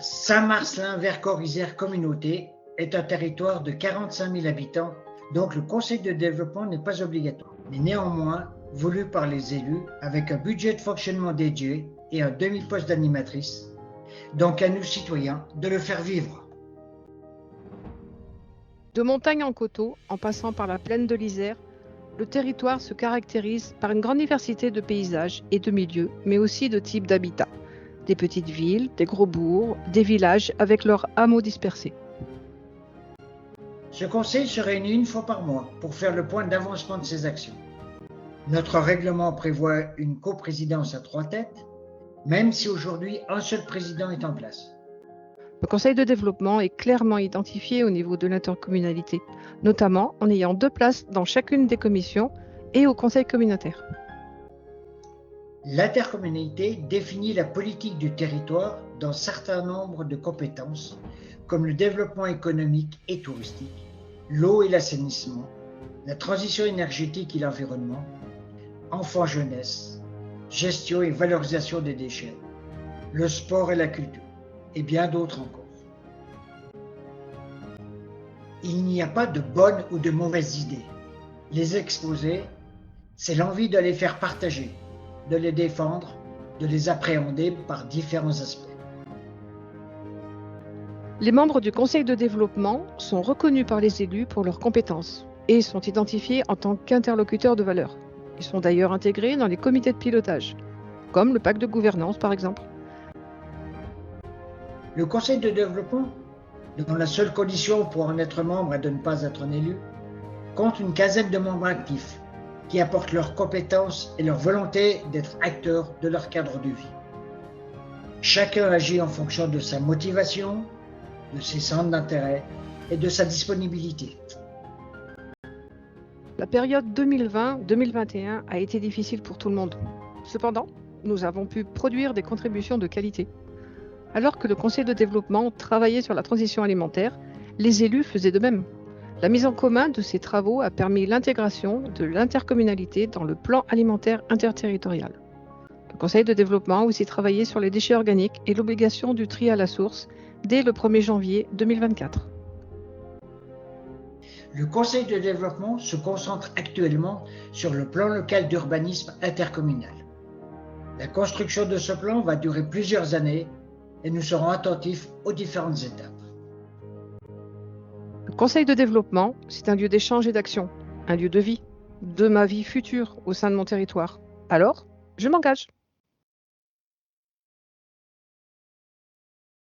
Saint-Marcellin-Vercors-Isère Communauté est un territoire de 45 000 habitants, donc le conseil de développement n'est pas obligatoire, mais néanmoins voulu par les élus avec un budget de fonctionnement dédié et un demi-poste d'animatrice, donc à nous citoyens de le faire vivre. De montagne en coteau, en passant par la plaine de l'Isère, le territoire se caractérise par une grande diversité de paysages et de milieux, mais aussi de types d'habitat. Des petites villes, des gros bourgs, des villages avec leurs hameaux dispersés. Ce conseil se réunit une fois par mois pour faire le point d'avancement de ses actions. Notre règlement prévoit une coprésidence à 3 têtes, même si aujourd'hui un seul président est en place. Le conseil de développement est clairement identifié au niveau de l'intercommunalité, notamment en ayant 2 places dans chacune des commissions et au conseil communautaire. L'intercommunalité définit la politique du territoire dans un certain nombre de compétences, comme le développement économique et touristique, l'eau et l'assainissement, la transition énergétique et l'environnement, enfants-jeunesse, gestion et valorisation des déchets, le sport et la culture, et bien d'autres encore. Il n'y a pas de bonnes ou de mauvaises idées. Les exposer, c'est l'envie de les faire partager, de les défendre, de les appréhender par différents aspects. Les membres du conseil de développement sont reconnus par les élus pour leurs compétences et sont identifiés en tant qu'interlocuteurs de valeur. Ils sont d'ailleurs intégrés dans les comités de pilotage, comme le pacte de gouvernance par exemple. Le conseil de développement, dont la seule condition pour en être membre est de ne pas être un élu, compte une quinzaine de membres actifs qui apportent leurs compétences et leur volonté d'être acteurs de leur cadre de vie. Chacun agit en fonction de sa motivation, de ses centres d'intérêt et de sa disponibilité. La période 2020-2021 a été difficile pour tout le monde. Cependant, nous avons pu produire des contributions de qualité. Alors que le conseil de développement travaillait sur la transition alimentaire, les élus faisaient de même. La mise en commun de ces travaux a permis l'intégration de l'intercommunalité dans le plan alimentaire interterritorial. Le conseil de développement a aussi travaillé sur les déchets organiques et l'obligation du tri à la source dès le 1er janvier 2024. Le conseil de développement se concentre actuellement sur le plan local d'urbanisme intercommunal. La construction de ce plan va durer plusieurs années et nous serons attentifs aux différentes étapes. Le conseil de développement, c'est un lieu d'échange et d'action, un lieu de vie, de ma vie future au sein de mon territoire. Alors, je m'engage.